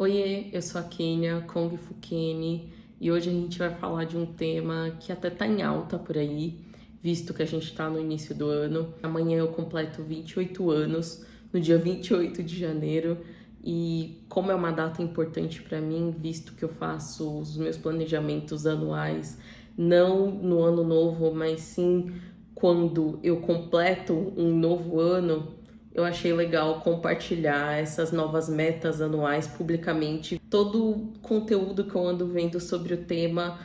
Oiê, eu sou a Kênia, Kong Fu Kenny, e hoje a gente vai falar de um tema que até tá em alta por aí, visto que a gente tá no início do ano. Amanhã eu completo 28 anos, no dia 28 de janeiro, e como é uma data importante para mim, visto que eu faço os meus planejamentos anuais, não no ano novo, mas sim quando eu completo um novo ano, eu achei legal compartilhar essas novas metas anuais publicamente. Todo o conteúdo que eu ando vendo sobre o tema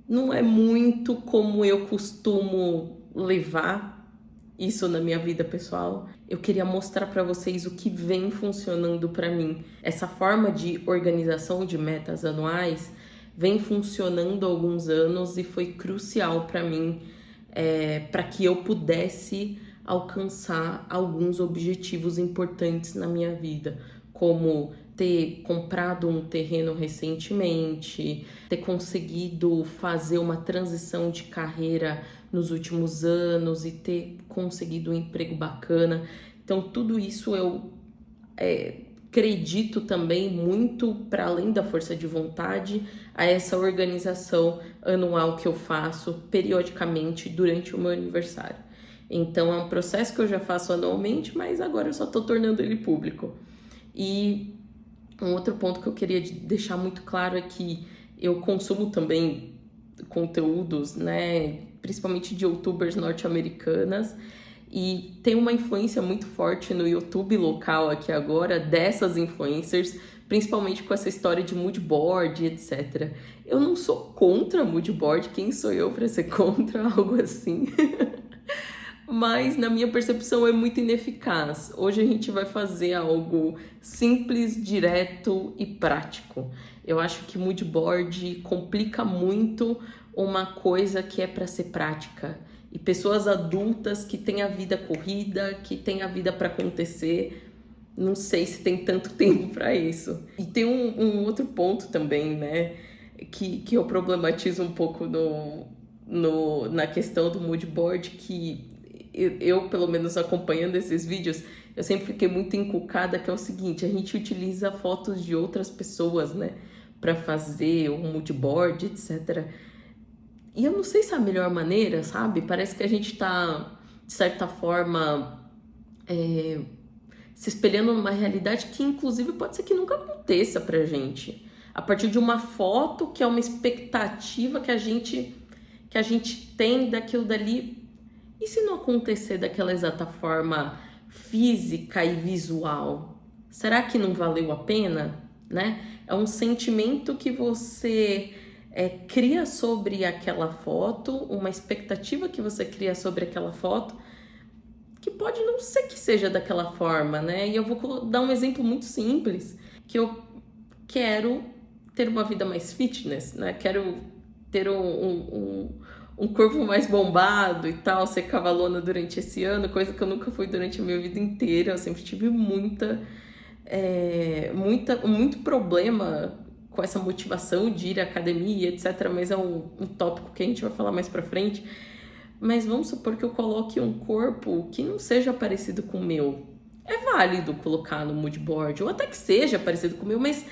não é muito como eu costumo levar isso na minha vida pessoal. Eu queria mostrar para vocês o que vem funcionando para mim. Essa forma de organização de metas anuais vem funcionando há alguns anos e foi crucial para mim, para que eu pudesse alcançar alguns objetivos importantes na minha vida, como ter comprado um terreno recentemente, ter conseguido fazer uma transição de carreira nos últimos anos e ter conseguido um emprego bacana. Então, tudo isso eu acredito também muito, para além da força de vontade, a essa organização anual que eu faço periodicamente durante o meu aniversário. Então é um processo que eu já faço anualmente, mas agora eu só estou tornando ele público. E um outro ponto que eu queria deixar muito claro é que eu consumo também conteúdos, né, principalmente de youtubers norte-americanas, e tem uma influência muito forte no YouTube local aqui agora dessas influencers, principalmente com essa história de mood board, etc. Eu não sou contra mood board, quem sou eu para ser contra algo assim? Mas na minha percepção é muito ineficaz. Hoje a gente vai fazer algo simples, direto e prático. Eu acho que mood board complica muito uma coisa que é para ser prática. E pessoas adultas que têm a vida corrida, que têm a vida para acontecer, não sei se tem tanto tempo para isso. E tem um outro ponto também, né, que eu problematizo um pouco na questão do mood board, que eu, pelo menos acompanhando esses vídeos, eu sempre fiquei muito encucada, que é o seguinte: a gente utiliza fotos de outras pessoas, né, para fazer um mood board, etc. E eu não sei se é a melhor maneira, sabe? Parece que a gente tá, de certa forma, se espelhando numa realidade que, inclusive, pode ser que nunca aconteça pra gente. A partir de uma foto que é uma expectativa que a gente tem daquilo dali. E se não acontecer daquela exata forma física e visual? Será que não valeu a pena, né? É um sentimento que você cria sobre aquela foto, uma expectativa que você cria sobre aquela foto, que pode não ser que seja daquela forma, né? E eu vou dar um exemplo muito simples, que eu quero ter uma vida mais fitness, né? Quero ter um corpo mais bombado e tal, ser cavalona durante esse ano, coisa que eu nunca fui durante a minha vida inteira. Eu sempre tive muito problema com essa motivação de ir à academia, etc. Mas é um tópico que a gente vai falar mais pra frente. Mas vamos supor que eu coloque um corpo que não seja parecido com o meu. É válido colocar no mood board, ou até que seja parecido com o meu, mas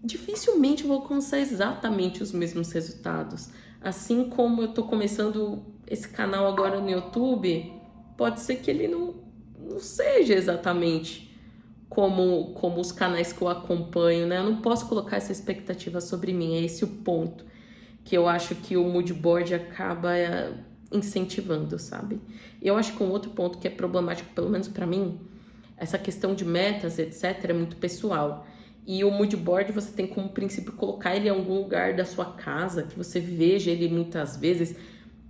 dificilmente vou alcançar exatamente os mesmos resultados. Assim como eu tô começando esse canal agora no YouTube, pode ser que ele não seja exatamente como os canais que eu acompanho, né? Eu não posso colocar essa expectativa sobre mim, é esse o ponto que eu acho que o mood board acaba incentivando, sabe? Eu acho que um outro ponto que é problemático, pelo menos para mim, essa questão de metas, etc, é muito pessoal. E o mood board você tem como princípio colocar ele em algum lugar da sua casa, que você veja ele muitas vezes.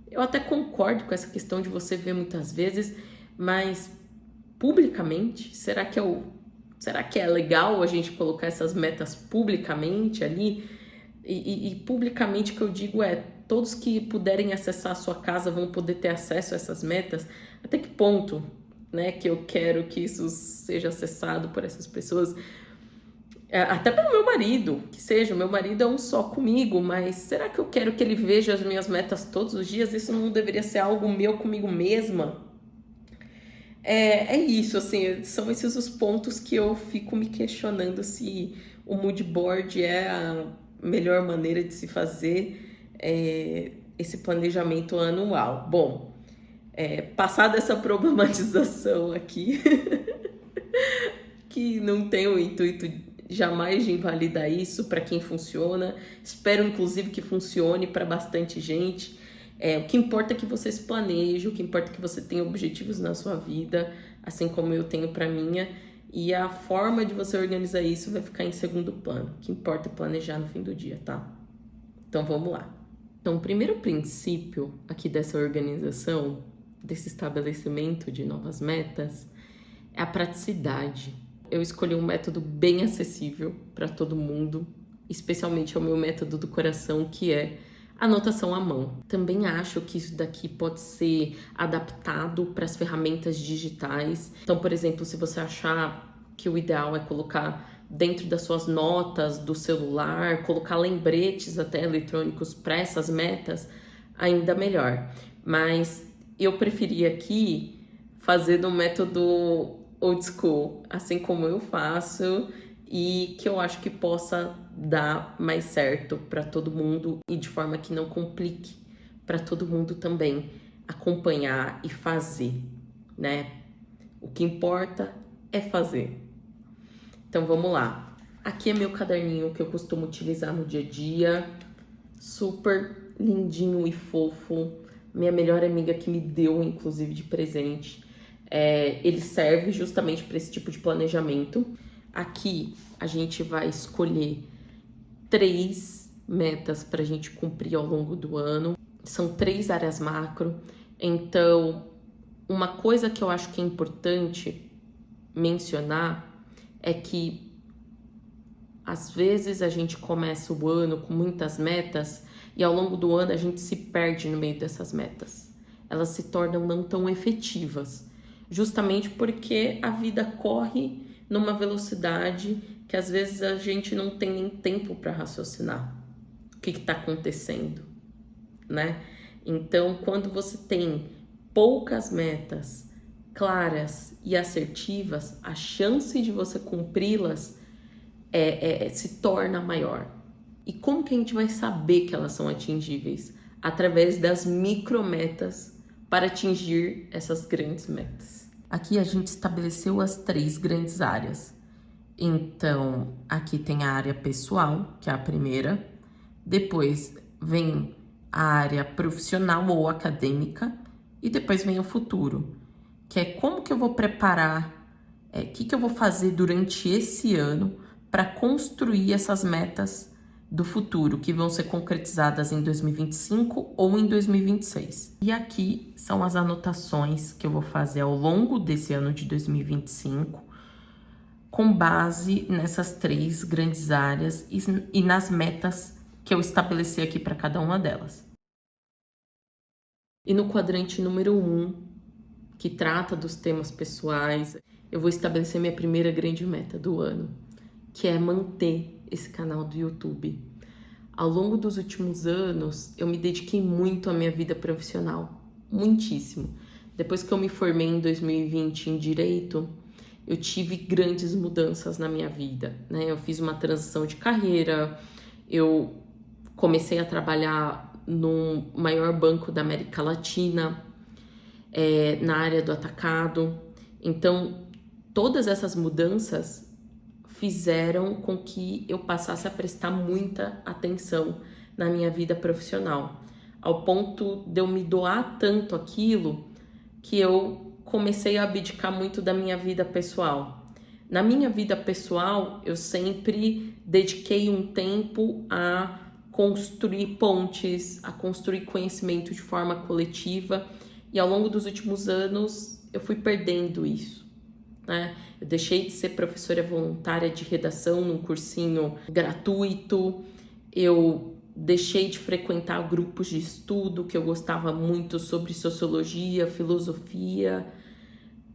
Eu até concordo com essa questão de você ver muitas vezes, mas publicamente, será que é legal a gente colocar essas metas publicamente ali? E publicamente que eu digo todos que puderem acessar a sua casa vão poder ter acesso a essas metas. Até que ponto, né, que eu quero que isso seja acessado por essas pessoas? Até pelo meu marido, que seja, o meu marido é um só comigo, mas será que eu quero que ele veja as minhas metas todos os dias? Isso não deveria ser algo meu comigo mesma? É isso, assim, são esses os pontos que eu fico me questionando se o mood board é a melhor maneira de se fazer esse planejamento anual. Bom, passada essa problematização aqui, que não tem o intuito jamais de invalidar isso para quem funciona, espero inclusive que funcione para bastante gente. O que importa é que você se planeje, o que importa é que você tenha objetivos na sua vida, assim como eu tenho para minha, e a forma de você organizar isso vai ficar em segundo plano. O que importa é planejar no fim do dia, tá? Então vamos lá. Então, o primeiro princípio aqui dessa organização, desse estabelecimento de novas metas, é a praticidade. Eu escolhi um método bem acessível para todo mundo, especialmente é o meu método do coração, que é anotação à mão. Também acho que isso daqui pode ser adaptado para as ferramentas digitais. Então, por exemplo, se você achar que o ideal é colocar dentro das suas notas do celular, colocar lembretes até eletrônicos para essas metas, ainda melhor. Mas eu preferi aqui fazer no método old school, assim como eu faço, e que eu acho que possa dar mais certo para todo mundo e de forma que não complique para todo mundo também acompanhar e fazer, né? O que importa é fazer. Então vamos lá. Aqui é meu caderninho que eu costumo utilizar no dia a dia, super lindinho e fofo. Minha melhor amiga que me deu, inclusive, de presente. Ele serve justamente para esse tipo de planejamento. Aqui a gente vai escolher 3 metas para a gente cumprir ao longo do ano. São 3 áreas macro. Então, uma coisa que eu acho que é importante mencionar é que às vezes a gente começa o ano com muitas metas e ao longo do ano a gente se perde no meio dessas metas. Elas se tornam não tão efetivas, justamente porque a vida corre numa velocidade que às vezes a gente não tem nem tempo para raciocinar o que está acontecendo, né? Então, quando você tem poucas metas claras e assertivas, a chance de você cumpri-las se torna maior. E como que a gente vai saber que elas são atingíveis? Através das micrometas para atingir essas grandes metas. Aqui a gente estabeleceu as 3 grandes áreas. Então, aqui tem a área pessoal, que é a primeira. Depois vem a área profissional ou acadêmica. E depois vem o futuro, que é como que eu vou preparar, o que eu vou fazer durante esse ano para construir essas metas do futuro, que vão ser concretizadas em 2025 ou em 2026. E aqui são as anotações que eu vou fazer ao longo desse ano de 2025, com base nessas 3 grandes áreas e nas metas que eu estabeleci aqui para cada uma delas. E no quadrante número 1, que trata dos temas pessoais, eu vou estabelecer minha primeira grande meta do ano, que é manter esse canal do YouTube. Ao longo dos últimos anos, eu me dediquei muito à minha vida profissional, muitíssimo. Depois que eu me formei em 2020 em Direito, eu tive grandes mudanças na minha vida, né? Eu fiz uma transição de carreira, eu comecei a trabalhar no maior banco da América Latina, na área do atacado. Então, todas essas mudanças fizeram com que eu passasse a prestar muita atenção na minha vida profissional, ao ponto de eu me doar tanto aquilo que eu comecei a abdicar muito da minha vida pessoal. Na minha vida pessoal, eu sempre dediquei um tempo a construir pontes, a construir conhecimento de forma coletiva, e ao longo dos últimos anos eu fui perdendo isso, né? Eu deixei de ser professora voluntária de redação num cursinho gratuito, eu deixei de frequentar grupos de estudo que eu gostava muito sobre sociologia, filosofia,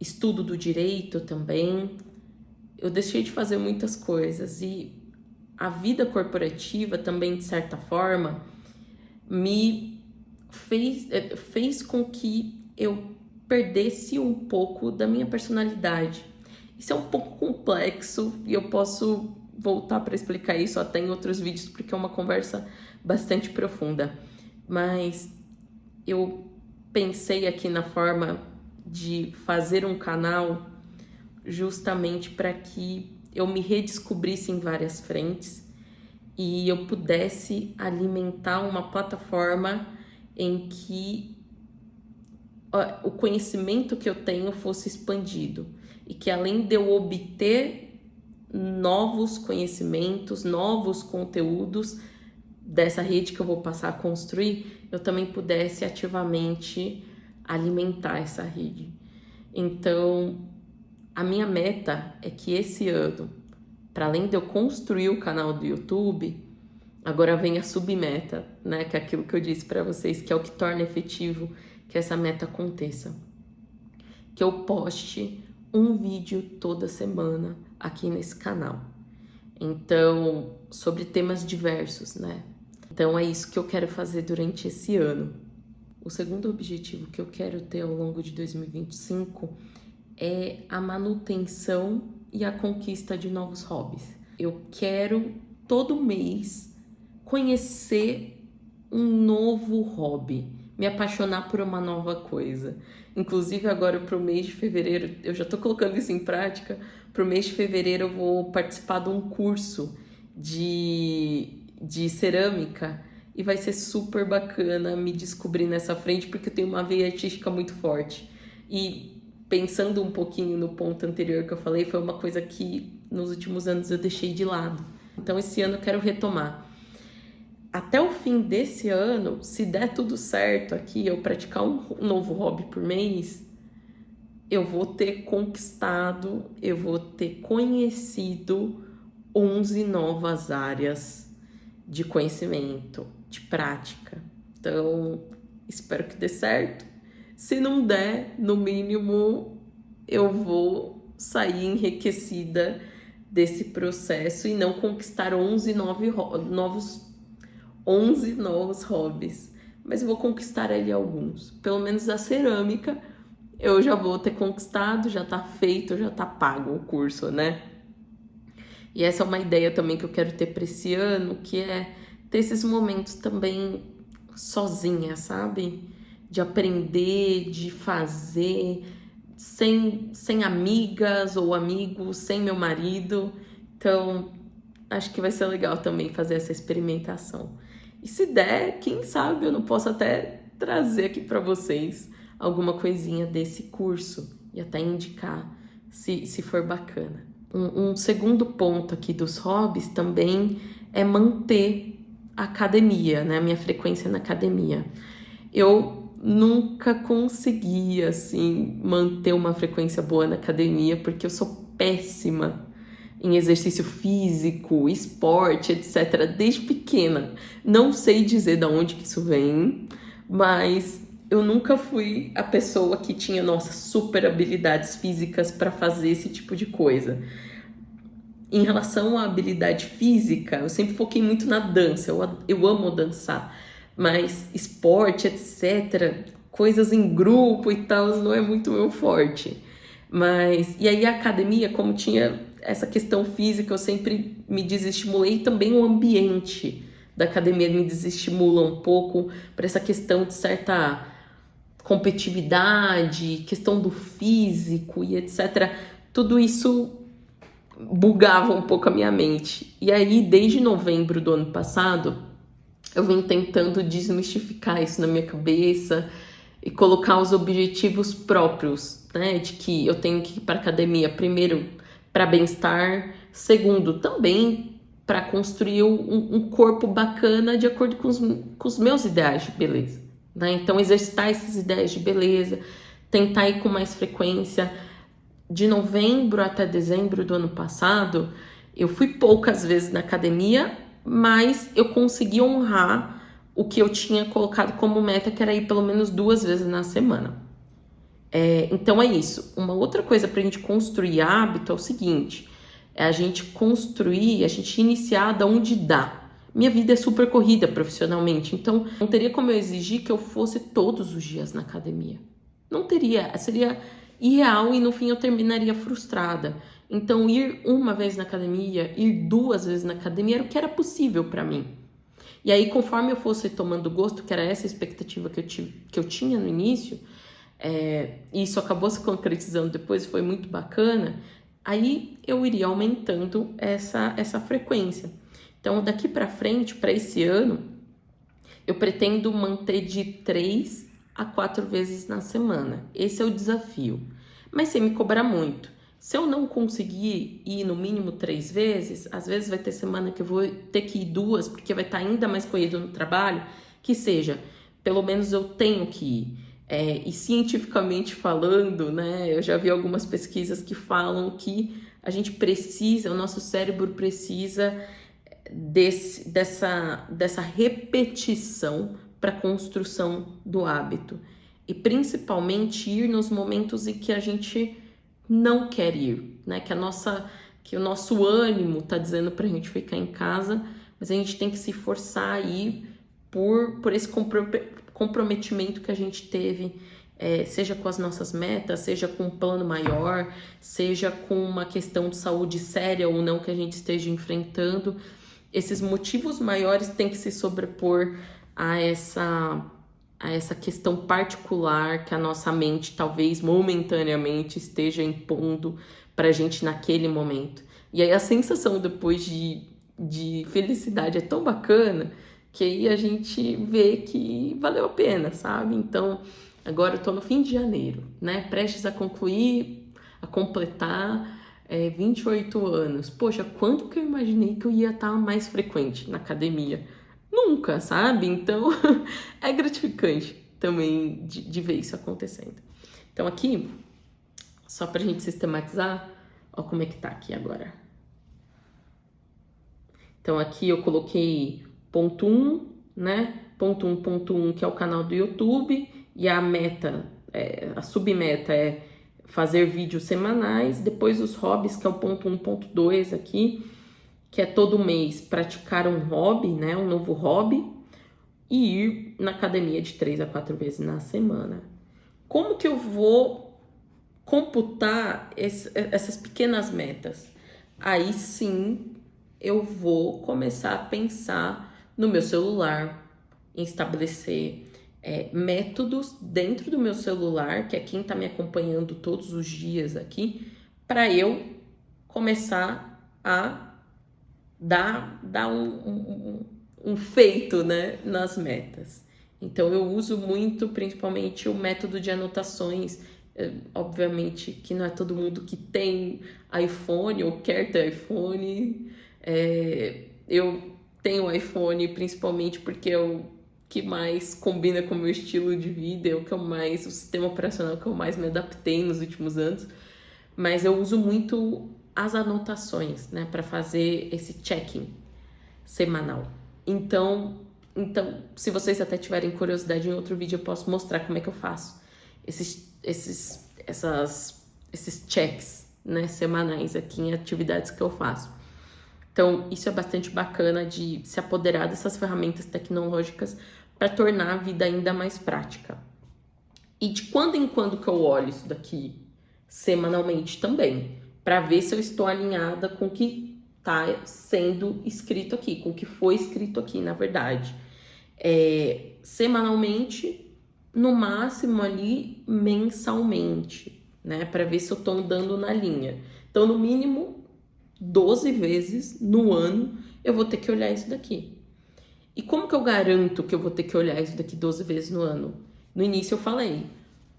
estudo do direito também. Eu deixei de fazer muitas coisas e a vida corporativa também, de certa forma, me fez com que eu perdesse um pouco da minha personalidade. Isso é um pouco complexo e eu posso voltar para explicar isso até em outros vídeos, porque é uma conversa bastante profunda. Mas eu pensei aqui na forma de fazer um canal justamente para que eu me redescobrisse em várias frentes e eu pudesse alimentar uma plataforma em que o conhecimento que eu tenho fosse expandido e que, além de eu obter novos conhecimentos, novos conteúdos dessa rede que eu vou passar a construir, eu também pudesse ativamente alimentar essa rede. Então, a minha meta é que esse ano, para além de eu construir o canal do YouTube, agora vem a submeta, né? Que é aquilo que eu disse para vocês, que é o que torna efetivo que essa meta aconteça. Que eu poste um vídeo toda semana aqui nesse canal. Então, sobre temas diversos, né? Então, é isso que eu quero fazer durante esse ano. O segundo objetivo que eu quero ter ao longo de 2025 é a manutenção e a conquista de novos hobbies. Eu quero todo mês conhecer um novo hobby, me apaixonar por uma nova coisa. Inclusive agora para o mês de fevereiro, eu já estou colocando isso em prática, para o mês de fevereiro eu vou participar de um curso de cerâmica e vai ser super bacana me descobrir nessa frente, porque eu tenho uma veia artística muito forte. E pensando um pouquinho no ponto anterior que eu falei, foi uma coisa que nos últimos anos eu deixei de lado. Então esse ano eu quero retomar. Até o fim desse ano, se der tudo certo aqui, eu praticar um novo hobby por mês, eu vou ter conquistado, eu vou ter conhecido 11 novas áreas de conhecimento, de prática. Então, espero que dê certo. Se não der, no mínimo, eu vou sair enriquecida desse processo e não conquistar 11 novos hobbies. Mas eu vou conquistar ali alguns. Pelo menos a cerâmica eu já vou ter conquistado, já tá feito, já tá pago o curso, né? E essa é uma ideia também que eu quero ter para esse ano, que é ter esses momentos também sozinha, sabe? De aprender, de fazer, sem amigas ou amigos, sem meu marido. Então, acho que vai ser legal também fazer essa experimentação. E se der, quem sabe eu não posso até trazer aqui para vocês alguma coisinha desse curso e até indicar se for bacana. Um segundo ponto aqui dos hobbies também é manter a academia, né? A minha frequência na academia. Eu nunca consegui, assim, manter uma frequência boa na academia, porque eu sou péssima em exercício físico, esporte, etc. Desde pequena. Não sei dizer de onde que isso vem, mas eu nunca fui a pessoa que tinha, nossa, super habilidades físicas para fazer esse tipo de coisa. Em relação à habilidade física, eu sempre foquei muito na dança. Eu amo dançar, mas esporte, etc., coisas em grupo e tal, não é muito meu forte. E aí a academia, como tinha essa questão física, eu sempre me desestimulei, e também o ambiente da academia me desestimula um pouco para essa questão de certa competitividade, questão do físico e etc. Tudo isso bugava um pouco a minha mente. E aí, desde novembro do ano passado, eu venho tentando desmistificar isso na minha cabeça e colocar os objetivos próprios, né? De que eu tenho que ir para academia, primeiro, para bem-estar, segundo, também para construir um corpo bacana de acordo com os meus ideais de beleza, né? Então, exercitar esses ideais de beleza, tentar ir com mais frequência. De novembro até dezembro do ano passado, eu fui poucas vezes na academia, mas eu consegui honrar o que eu tinha colocado como meta, que era ir pelo menos 2 vezes na semana. Então é isso. Uma outra coisa para a gente construir hábito é o seguinte: é a gente construir, a gente iniciar da onde dá. Minha vida é super corrida profissionalmente, então não teria como eu exigir que eu fosse todos os dias na academia. Não teria, seria irreal e no fim eu terminaria frustrada. Então, ir uma vez na academia, ir 2 vezes na academia era o que era possível para mim. E aí, conforme eu fosse tomando gosto, que era essa expectativa que eu tinha no início, e isso acabou se concretizando depois, foi muito bacana, aí eu iria aumentando essa frequência. Então, daqui para frente, para esse ano, eu pretendo manter de 3 a 4 vezes na semana. Esse é o desafio. Mas sem me cobrar muito. Se eu não conseguir ir no mínimo 3 vezes, às vezes vai ter semana que eu vou ter que ir 2, porque vai estar ainda mais corrido no trabalho, que seja, pelo menos eu tenho que ir. E cientificamente falando, né, eu já vi algumas pesquisas que falam que a gente precisa, o nosso cérebro precisa dessa repetição para a construção do hábito. E principalmente ir nos momentos em que a gente não quer ir, né? Que o nosso ânimo tá dizendo pra gente ficar em casa, mas a gente tem que se forçar a ir por esse comprometimento que a gente teve, seja com as nossas metas, seja com um plano maior, seja com uma questão de saúde séria ou não que a gente esteja enfrentando. Esses motivos maiores têm que se sobrepor a essa questão particular que a nossa mente talvez momentaneamente esteja impondo pra gente naquele momento. E aí a sensação depois de felicidade é tão bacana que aí a gente vê que valeu a pena, sabe? Então, agora eu tô no fim de janeiro, né? Prestes a concluir, a completar 28 anos. Poxa, quando que eu imaginei que eu ia estar mais frequente na academia? Nunca, sabe? Então, é gratificante também de ver isso acontecendo. Então, aqui, só pra gente sistematizar, ó como é que tá aqui agora. Então, aqui eu coloquei ponto 1, né? Ponto 1.1, que é o canal do YouTube, e a meta, a submeta é fazer vídeos semanais. Depois os hobbies, que é o ponto 1.2 aqui, que é todo mês praticar um hobby, né? Um novo hobby, e ir na academia de 3 a 4 vezes na semana. Como que eu vou computar essas pequenas metas? Aí sim eu vou começar a pensar no meu celular, em estabelecer métodos dentro do meu celular, que é quem está me acompanhando todos os dias aqui, para eu começar a dar um feito, né, nas metas. Então eu uso muito, principalmente, o método de anotações. Obviamente que não é todo mundo que tem iPhone ou quer ter iPhone. Eu tenho iPhone principalmente porque é o que mais combina com o meu estilo de vida, o sistema operacional que eu mais me adaptei nos últimos anos. Mas eu uso muito as anotações, né, para fazer esse check-in semanal. Então, se vocês até tiverem curiosidade, em outro vídeo eu posso mostrar como é que eu faço esses checks, né, semanais aqui em atividades que eu faço. Então, isso é bastante bacana de se apoderar dessas ferramentas tecnológicas para tornar a vida ainda mais prática. E de quando em quando que eu olho isso daqui? Semanalmente também, para ver se eu estou alinhada com o que está sendo escrito aqui, com o que foi escrito aqui, na verdade. Semanalmente, no máximo ali mensalmente, né? Para ver se eu estou andando na linha. Então, no mínimo 12 vezes no ano eu vou ter que olhar isso daqui. E como que eu garanto que eu vou ter que olhar isso daqui 12 vezes no ano? No início eu falei,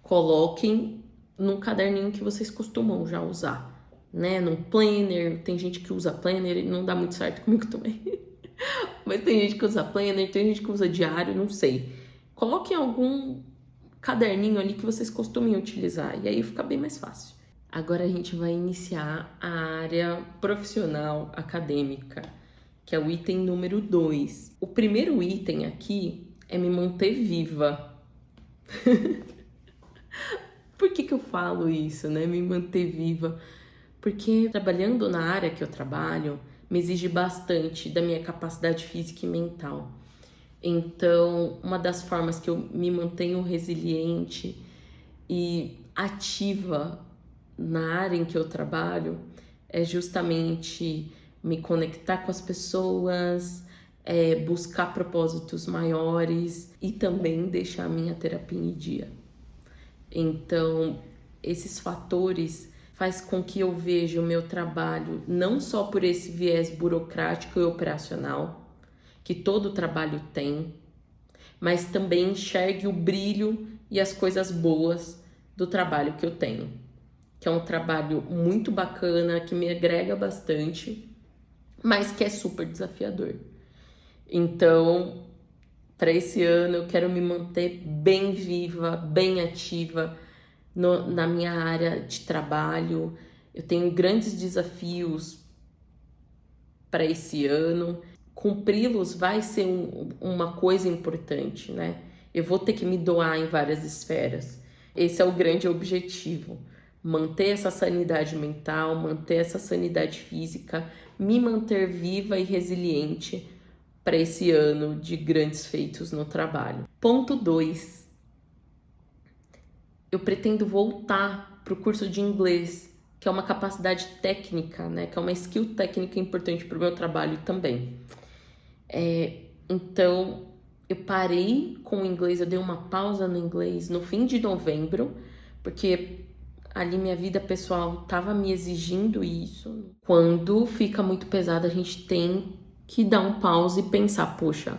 coloquem num caderninho que vocês costumam já usar, né? Num planner, tem gente que usa planner e não dá muito certo comigo também. Mas tem gente que usa planner, tem gente que usa diário, não sei. Coloquem algum caderninho ali que vocês costumem utilizar e aí fica bem mais fácil. Agora a gente vai iniciar a área profissional acadêmica, que é o item número 2. O primeiro item aqui é me manter viva. Por que eu falo isso, né? Me manter viva? Porque trabalhando na área que eu trabalho, me exige bastante da minha capacidade física e mental. Então, uma das formas que eu me mantenho resiliente e ativa na área em que eu trabalho é justamente me conectar com as pessoas, buscar propósitos maiores e também deixar a minha terapia em dia. Então, esses fatores faz com que eu veja o meu trabalho não só por esse viés burocrático e operacional, que todo trabalho tem, mas também enxergue o brilho e as coisas boas do trabalho que eu tenho, que é um trabalho muito bacana, que me agrega bastante, mas que é super desafiador. Então, para esse ano eu quero me manter bem viva, bem ativa na minha área de trabalho. Eu tenho grandes desafios para esse ano. Cumpri-los vai ser uma coisa importante, né? Eu vou ter que me doar em várias esferas. Esse é o grande objetivo. Manter essa sanidade mental, manter essa sanidade física, me manter viva e resiliente para esse ano de grandes feitos no trabalho. Ponto 2. Eu pretendo voltar para o curso de inglês, que é uma capacidade técnica, né? Que é uma skill técnica importante para o meu trabalho também. Então, eu parei com o inglês, eu dei uma pausa no inglês no fim de novembro, porque ali minha vida pessoal estava me exigindo isso. Quando fica muito pesado, a gente tem que dar um pause e pensar, poxa, o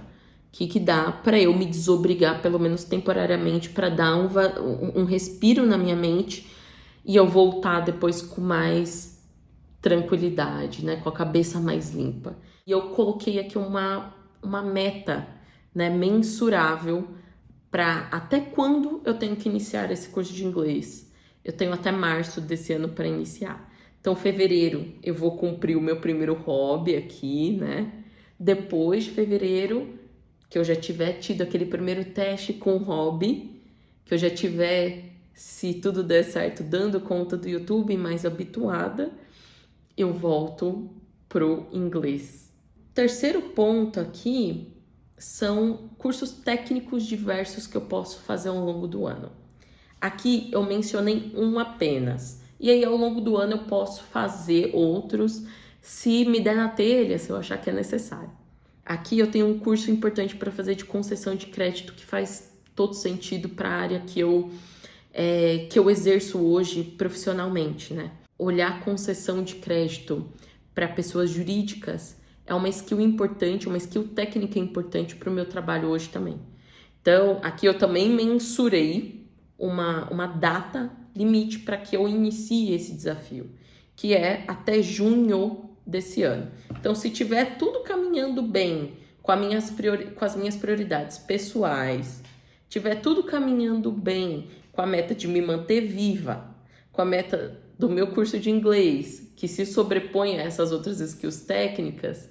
que dá para eu me desobrigar, pelo menos temporariamente, para dar um respiro na minha mente e eu voltar depois com mais tranquilidade, né, com a cabeça mais limpa. E eu coloquei aqui uma meta, né, mensurável para até quando eu tenho que iniciar esse curso de inglês. Eu tenho até março desse ano para iniciar. Então, fevereiro, eu vou cumprir o meu primeiro hobby aqui, né? Depois de fevereiro, que eu já tiver tido aquele primeiro teste com o hobby, que eu já tiver, se tudo der certo, dando conta do YouTube, mais habituada, eu volto pro inglês. Terceiro ponto aqui são cursos técnicos diversos que eu posso fazer ao longo do ano. Aqui eu mencionei um apenas. E aí, ao longo do ano, eu posso fazer outros se me der na telha, se eu achar que é necessário. Aqui eu tenho um curso importante para fazer de concessão de crédito que faz todo sentido para a área que eu exerço hoje profissionalmente, né? Olhar concessão de crédito para pessoas jurídicas é uma skill importante, uma skill técnica importante para o meu trabalho hoje também. Então, aqui eu também mensurei uma data limite para que eu inicie esse desafio, que é até junho desse ano. Então, se tiver tudo caminhando bem com as minhas prioridades pessoais, tiver tudo caminhando bem com a meta de me manter viva, com a meta do meu curso de inglês, que se sobrepõe a essas outras skills técnicas,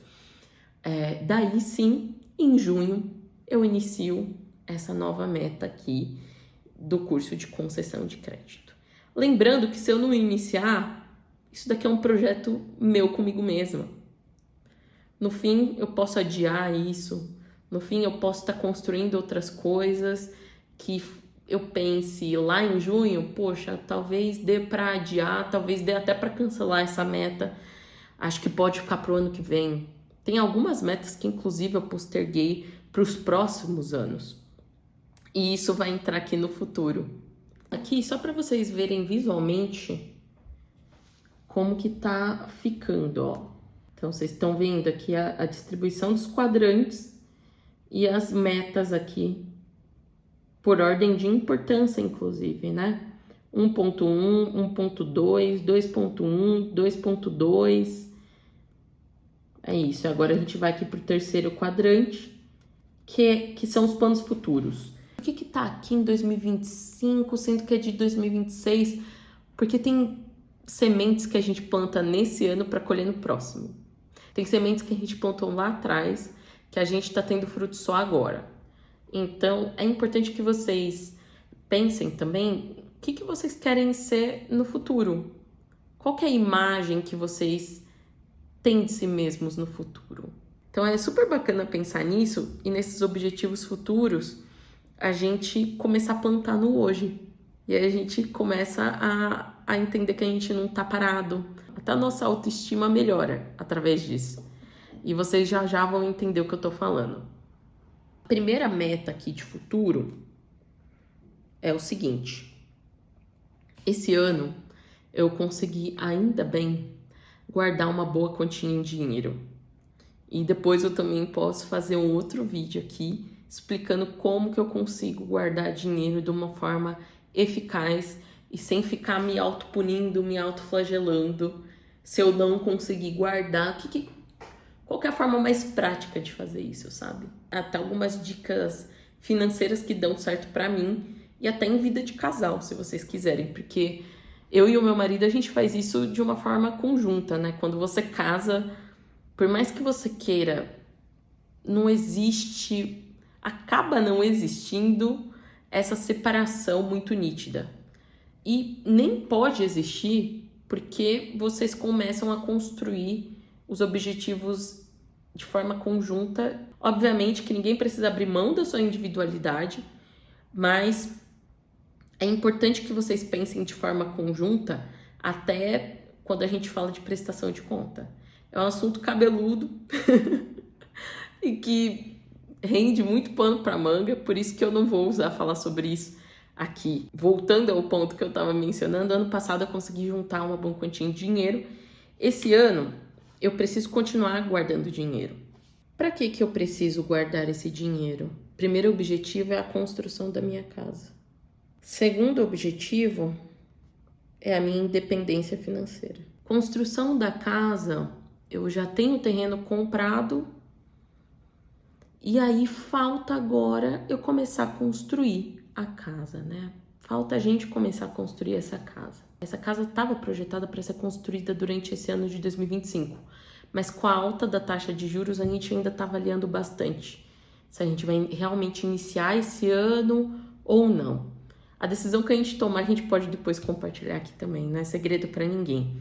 daí sim, em junho, eu inicio essa nova meta aqui do curso de concessão de crédito. Lembrando que se eu não iniciar, isso daqui é um projeto meu comigo mesma. No fim, eu posso adiar isso. No fim, eu posso estar construindo outras coisas que eu pense lá em junho, poxa, talvez dê para adiar, talvez dê até para cancelar essa meta. Acho que pode ficar para o ano que vem. Tem algumas metas que, inclusive, eu posterguei para os próximos anos. E isso vai entrar aqui no futuro. Aqui, só para vocês verem visualmente como que tá ficando, ó. Então, vocês estão vendo aqui a distribuição dos quadrantes e as metas aqui, por ordem de importância, inclusive, né? 1.1, 1.2, 2.1, 2.2. É isso. Agora a gente vai aqui pro terceiro quadrante, que são os planos futuros. Por que tá aqui em 2025, sendo que é de 2026? Porque tem sementes que a gente planta nesse ano para colher no próximo. Tem sementes que a gente plantou lá atrás, que a gente está tendo fruto só agora. Então, é importante que vocês pensem também o que vocês querem ser no futuro. Qual que é a imagem que vocês têm de si mesmos no futuro? Então, é super bacana pensar nisso e nesses objetivos futuros, a gente começar a plantar no hoje. E aí a gente começa a entender que a gente não tá parado. Até a nossa autoestima melhora através disso. E vocês já vão entender o que eu tô falando. A primeira meta aqui de futuro é o seguinte. Esse ano eu consegui, ainda bem, guardar uma boa quantia em dinheiro. E depois eu também posso fazer um outro vídeo aqui explicando como que eu consigo guardar dinheiro de uma forma eficaz e sem ficar me autopunindo, me autoflagelando se eu não conseguir guardar. Qual que é a forma mais prática de fazer isso, sabe? Até algumas dicas financeiras que dão certo pra mim e até em vida de casal, se vocês quiserem, porque eu e o meu marido, a gente faz isso de uma forma conjunta, né? Quando você casa, por mais que você queira, não existe, acaba não existindo essa separação muito nítida. E nem pode existir porque vocês começam a construir os objetivos de forma conjunta. Obviamente que ninguém precisa abrir mão da sua individualidade, mas é importante que vocês pensem de forma conjunta até quando a gente fala de prestação de conta. É um assunto cabeludo e que rende muito pano para manga, por isso que eu não vou falar sobre isso aqui. Voltando ao ponto que eu estava mencionando, ano passado eu consegui juntar uma boa quantia de dinheiro. Esse ano eu preciso continuar guardando dinheiro. Para que eu preciso guardar esse dinheiro? Primeiro objetivo é a construção da minha casa. Segundo objetivo é a minha independência financeira. Construção da casa, eu já tenho o terreno comprado e aí falta agora eu começar a construir a casa, né? Falta a gente começar a construir essa casa. Essa casa estava projetada para ser construída durante esse ano de 2025, mas com a alta da taxa de juros a gente ainda está avaliando bastante se a gente vai realmente iniciar esse ano ou não. A decisão que a gente tomar, a gente pode depois compartilhar aqui também, não é segredo para ninguém.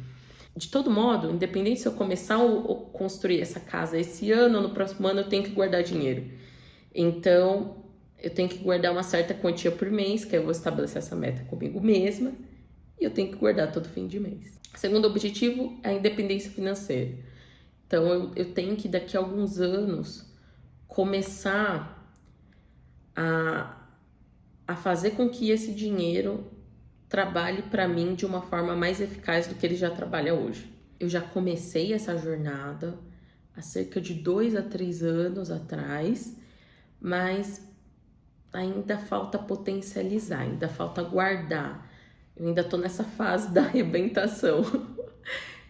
De todo modo, independente se eu começar a construir essa casa esse ano ou no próximo ano, eu tenho que guardar dinheiro. Então, eu tenho que guardar uma certa quantia por mês, que eu vou estabelecer essa meta comigo mesma, e eu tenho que guardar todo fim de mês. Segundo objetivo é a independência financeira. Então, eu tenho que, daqui a alguns anos, começar a fazer com que esse dinheiro trabalhe para mim de uma forma mais eficaz do que ele já trabalha hoje. Eu já comecei essa jornada há cerca de 2 a 3 anos atrás, mas ainda falta potencializar, ainda falta guardar. Eu ainda tô nessa fase da arrebentação,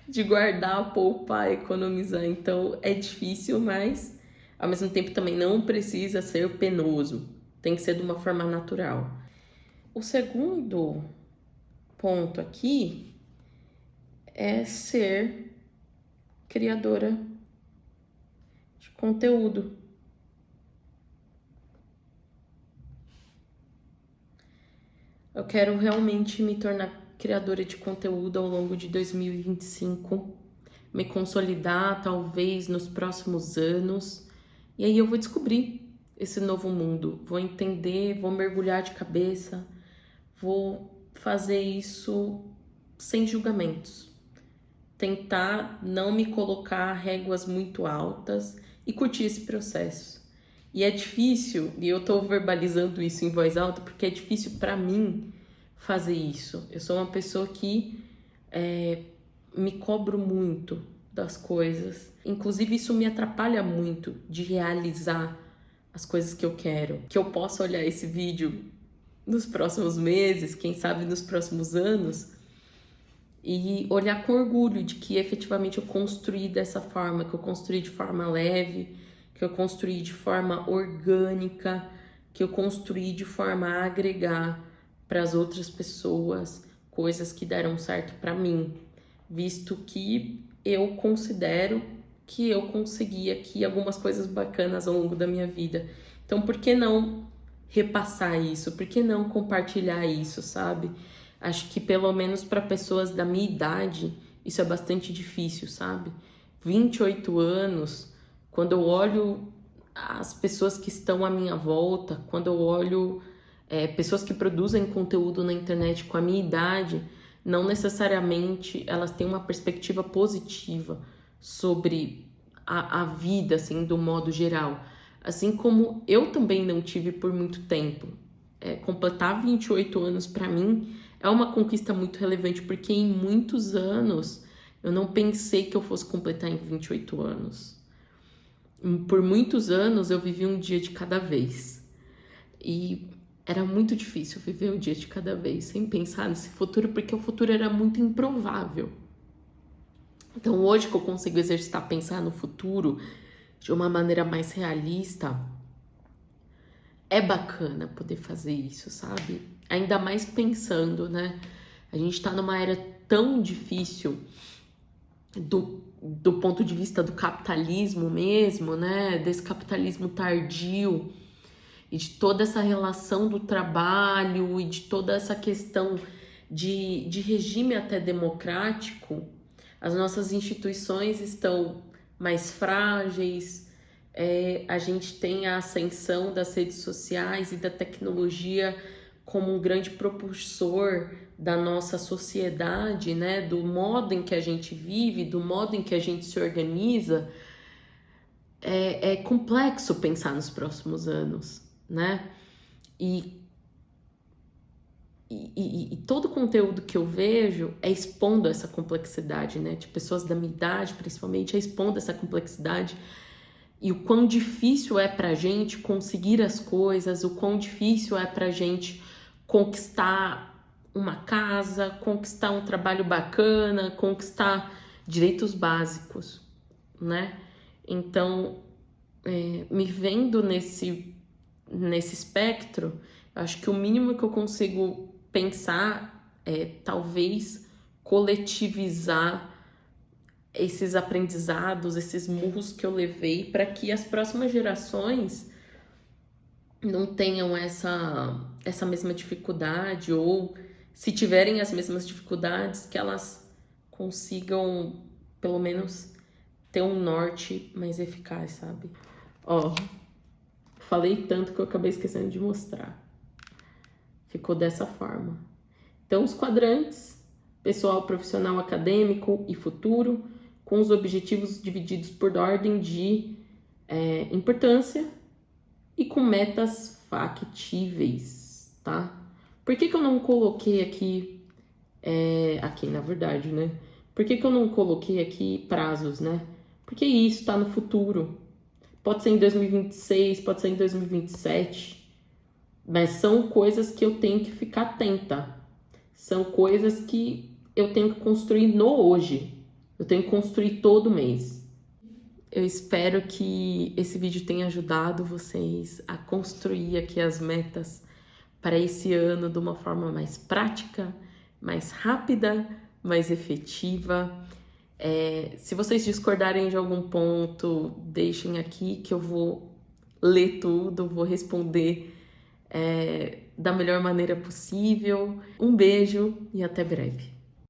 de guardar, poupar, economizar. Então é difícil, mas ao mesmo tempo também não precisa ser penoso. Tem que ser de uma forma natural. O segundo ponto aqui é ser criadora de conteúdo. Eu quero realmente me tornar criadora de conteúdo ao longo de 2025, me consolidar talvez nos próximos anos, e aí eu vou descobrir esse novo mundo, vou entender, vou mergulhar de cabeça, vou fazer isso sem julgamentos, tentar não me colocar réguas muito altas e curtir esse processo. E é difícil, e eu tô verbalizando isso em voz alta porque é difícil para mim fazer isso. Eu sou uma pessoa que me cobro muito das coisas, inclusive isso me atrapalha muito de realizar as coisas que eu quero. Que eu possa olhar esse vídeo nos próximos meses, quem sabe nos próximos anos, e olhar com orgulho de que efetivamente eu construí dessa forma, que eu construí de forma leve, que eu construí de forma orgânica, que eu construí de forma a agregar para as outras pessoas coisas que deram certo para mim, visto que eu considero que eu consegui aqui algumas coisas bacanas ao longo da minha vida. Então, por que não repassar isso? Por que não compartilhar isso, sabe? Acho que pelo menos para pessoas da minha idade, isso é bastante difícil, sabe? 28 anos, quando eu olho as pessoas que estão à minha volta, quando eu olho pessoas que produzem conteúdo na internet com a minha idade, não necessariamente elas têm uma perspectiva positiva sobre a vida, assim, do modo geral. Assim como eu também não tive por muito tempo. Completar 28 anos para mim é uma conquista muito relevante, porque em muitos anos eu não pensei que eu fosse completar em 28 anos. Por muitos anos eu vivi um dia de cada vez. E era muito difícil viver um dia de cada vez, sem pensar nesse futuro, porque o futuro era muito improvável. Então, hoje que eu consigo exercitar, pensar no futuro de uma maneira mais realista, é bacana poder fazer isso, sabe? Ainda mais pensando, né? A gente tá numa era tão difícil do ponto de vista do capitalismo mesmo, né? Desse capitalismo tardio e de toda essa relação do trabalho e de toda essa questão de regime até democrático. As nossas instituições estão mais frágeis, a gente tem a ascensão das redes sociais e da tecnologia como um grande propulsor da nossa sociedade, né? Do modo em que a gente vive, do modo em que a gente se organiza. É complexo pensar nos próximos anos, né? E todo o conteúdo que eu vejo é expondo essa complexidade, né? De pessoas da minha idade, principalmente, é expondo essa complexidade e o quão difícil é pra gente conseguir as coisas, o quão difícil é pra gente conquistar uma casa, conquistar um trabalho bacana, conquistar direitos básicos, né? Então, me vendo nesse espectro, acho que o mínimo que eu consigo pensar é talvez coletivizar esses aprendizados, esses murros que eu levei, para que as próximas gerações não tenham essa mesma dificuldade, ou se tiverem as mesmas dificuldades, que elas consigam pelo menos ter um norte mais eficaz, sabe? Ó, falei tanto que eu acabei esquecendo de mostrar. Ficou dessa forma. Então, os quadrantes: pessoal, profissional, acadêmico e futuro, com os objetivos divididos por ordem de importância e com metas factíveis, tá? Por que eu não coloquei aqui, aqui na verdade, né? Por que eu não coloquei aqui prazos, né? Porque isso tá no futuro. Pode ser em 2026, pode ser em 2027, mas são coisas que eu tenho que ficar atenta. São coisas que eu tenho que construir no hoje. Eu tenho que construir todo mês. Eu espero que esse vídeo tenha ajudado vocês a construir aqui as metas para esse ano de uma forma mais prática, mais rápida, mais efetiva. Se vocês discordarem de algum ponto, deixem aqui que eu vou ler tudo, vou responder da melhor maneira possível. Um beijo e até breve.